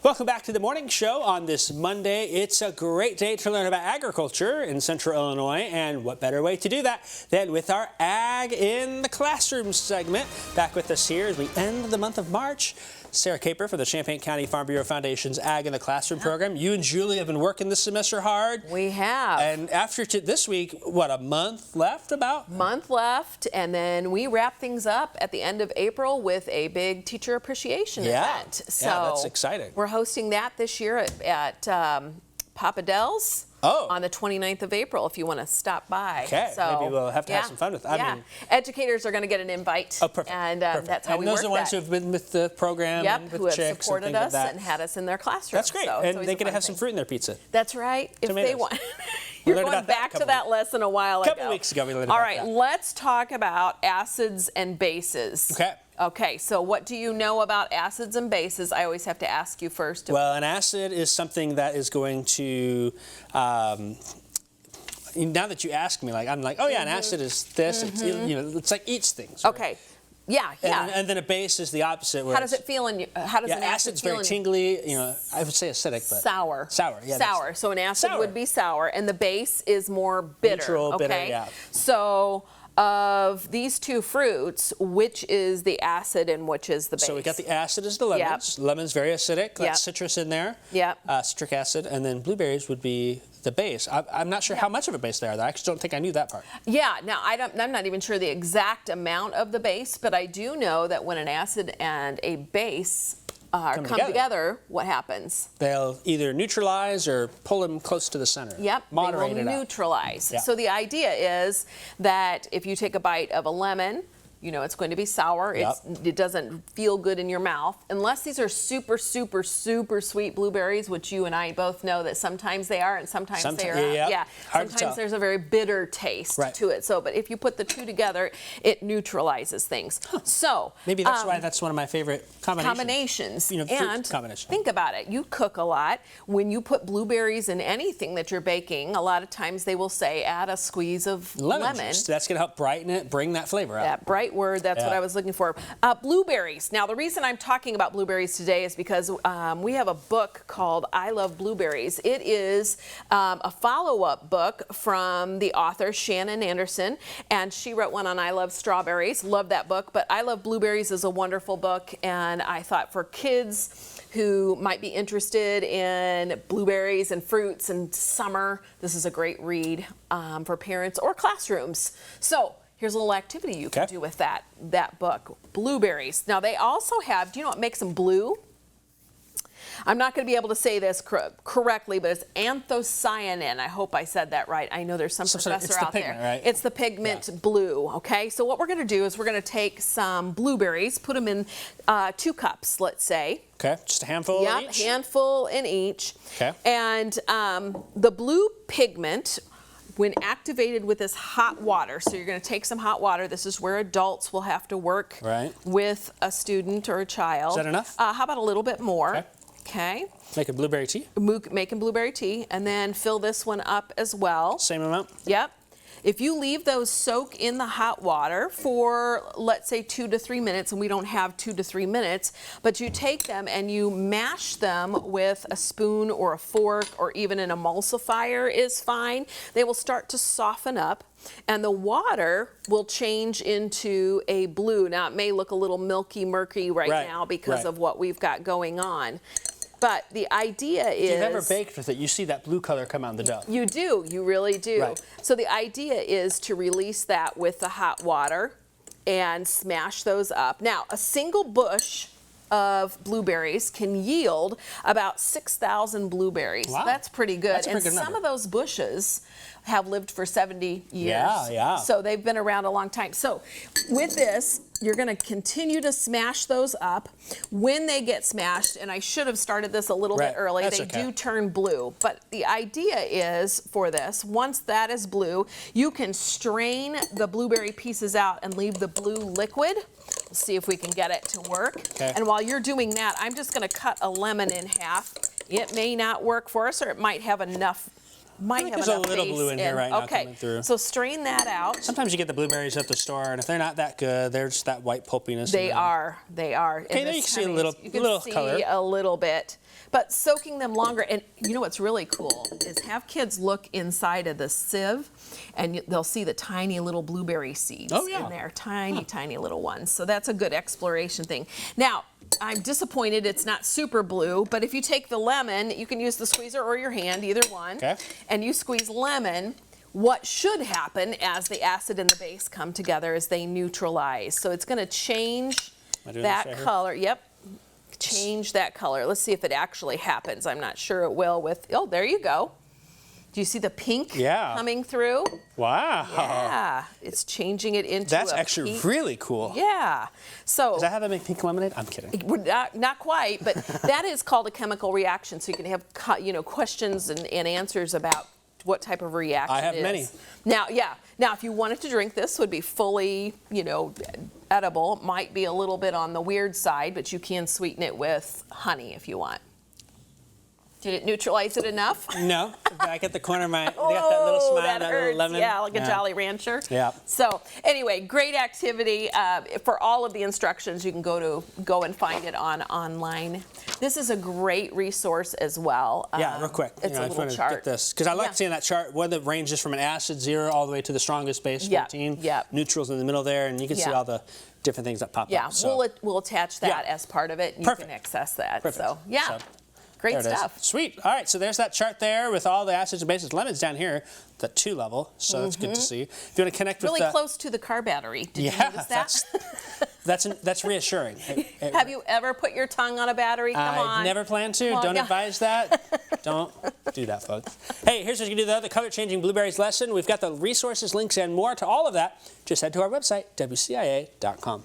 Welcome back to the morning show on this Monday. It's a great day to learn about agriculture in Central Illinois, and what better way to do that than with our Ag in the Classroom segment. Back with us here as we end the month of March. Sarah Kaper for the Champaign County Farm Bureau Foundation's Ag in the Classroom program. You and Julie have been working this semester hard. We have. And after this week, what, a month left about? Month left, and then we wrap things up at the end of April with a big teacher appreciation event. So yeah, that's exciting. We're hosting that this year at Papa Del's. On the 29th of April, if you want to stop by. Okay, so, maybe we'll have to have some fun with it. I mean, educators are going to get an invite. Oh, perfect. And perfect. that's how we work those are the ones who have been with the program and with who have chicks supported and things us like that. and had us in their classroom. That's great. So and they get to have some fruit in their pizza. That's right, if Tomatoes. they want. You're going back to that lesson a while ago. A couple weeks ago we learned about that. All right, let's talk about acids and bases. Okay. Okay, so what do you know about acids and bases? I always have to ask you first. Well, an acid is something that is going to, now that you ask me, I'm like, oh yeah, an acid is this. It's, it's like eats things. Right? Okay. Yeah, yeah. And then a base is the opposite. How does it feel in you? How does an acid acid's feel very tingly. I would say acidic, but sour. Sour, yeah. Sour. So an acid would be sour, and the base is more bitter. Neutral, okay? bitter, yeah. So of these two fruits, which is the acid and which is the base? So we got the acid is the lemons. Yep. Lemon's very acidic. That's Yep. citrus in there. Yep. Citric acid, and then blueberries would be the base. I'm not sure how much of a base they are, though. I actually don't think I knew that part. Yeah, now I'm not even sure the exact amount of the base, but I do know that when an acid and a base come together, what happens? They'll either neutralize or pull them close to the center. Yep, moderate they will it neutralize. Yeah. So the idea is that if you take a bite of a lemon, it's going to be sour. Yep. It doesn't feel good in your mouth. Unless these are super, super, super sweet blueberries, which you and I both know that sometimes they are and sometimes they are. Yeah. Sometimes there's a very bitter taste to it. So, but if you put the two together, it neutralizes things. Huh. So maybe that's why that's one of my favorite combinations. And fruit combinations. Think about it. You cook a lot. When you put blueberries in anything that you're baking, a lot of times they will say add a squeeze of lemon. Juice. That's going to help brighten it, bring that flavor out. That bright word, that's what I was looking for. Blueberries. Now, the reason I'm talking about blueberries today is because we have a book called I Love Blueberries. It is a follow-up book from the author Shannon Anderson, and she wrote one on I Love Strawberries. Love that book, but I Love Blueberries is a wonderful book, and I thought for kids who might be interested in blueberries and fruits and summer, this is a great read for parents or classrooms. So here's a little activity you can do with that book, blueberries. Now they also have, do you know what makes them blue? I'm not going to be able to say this correctly, but it's anthocyanin. I hope I said that right. I know there's some professor out there. Right? It's the pigment blue, okay? So what we're going to do is we're going to take some blueberries, put them in 2 cups, let's say. Okay, just a handful in each? Yep, handful in each. Okay. And the blue pigment, when activated with this hot water, so you're going to take some hot water. This is where adults will have to work with a student or a child. Is that enough? How about a little bit more? Okay. Making blueberry tea? Making blueberry tea, and then fill this one up as well. Same amount? Yep. If you leave those soak in the hot water for, let's say, 2 to 3 minutes, and we don't have 2 to 3 minutes, but you take them and you mash them with a spoon or a fork or even an emulsifier is fine, they will start to soften up. And the water will change into a blue. Now, it may look a little milky, murky right now because of what we've got going on. But the idea is... If you've ever baked with it, you see that blue color come out in the dough. You do. You really do. So the idea is to release that with the hot water and smash those up. Now, a single bush of blueberries can yield about 6,000 blueberries. Wow. That's pretty good. That's a pretty good some number. of those bushes have lived for 70 years. Yeah. So they've been around a long time. So with this, you're going to continue to smash those up. When they get smashed, and I should have started this a little bit early, they do turn blue. But the idea is for this, once that is blue, you can strain the blueberry pieces out and leave the blue liquid. We'll see if we can get it to work. And while you're doing that, I'm just going to cut a lemon in half. It may not work for us, or it might have enough might like have there's enough a little base blue in here right now okay, coming through. so strain that out. Sometimes you get the blueberries at the store, and if they're not that good, they're just that white pulpiness. They are. Okay, there you can see a little, you can little see color. a little bit. But soaking them longer, and you know what's really cool is have kids look inside of the sieve, and they'll see the tiny little blueberry seeds in there, tiny little ones. So that's a good exploration thing. Now, I'm disappointed it's not super blue, but if you take the lemon, you can use the squeezer or your hand, either one, and you squeeze lemon, what should happen as the acid and the base come together is they neutralize. So it's going to change that color. Yep. Change that color. Let's see if it actually happens. I'm not sure it will with, oh, there you go. Do you see the pink coming through? Wow. Yeah, it's changing it into That's actually pink. really cool. Yeah. So is that how they make pink lemonade? I'm kidding. Not quite, but that is called a chemical reaction. So you can have questions and answers about what type of reaction I have it is. many. Now, if you wanted to drink this, would be fully, edible. It might be a little bit on the weird side, but you can sweeten it with honey if you want. Did it neutralize it enough? No. Back at the corner of my, they got that little smile, that hurts. little lemon. Yeah, like a Jolly Rancher. Yeah. So anyway, great activity. For all of the instructions, you can go and find it online. This is a great resource as well. Yeah, real quick. It's a little chart. Get this because I like seeing that chart. One that ranges from an acid 0 all the way to the strongest base 14. Yeah. Neutrals in the middle there, and you can see all the different things that pop up. Yeah, we'll attach that as part of it. And you can access that. Perfect. So yeah. Great stuff. Sweet. All right, so there's that chart there with all the acids and bases. Lemon's down here, the 2 level, so that's good to see. If you want to connect with really close to the car battery. Did you notice that? that's reassuring. Have you ever put your tongue on a battery? Come on. I never plan to. Don't advise that. Don't do that, folks. Hey, here's what you can do, though. The color-changing blueberries lesson. We've got the resources, links, and more to all of that. Just head to our website, WCIA.com.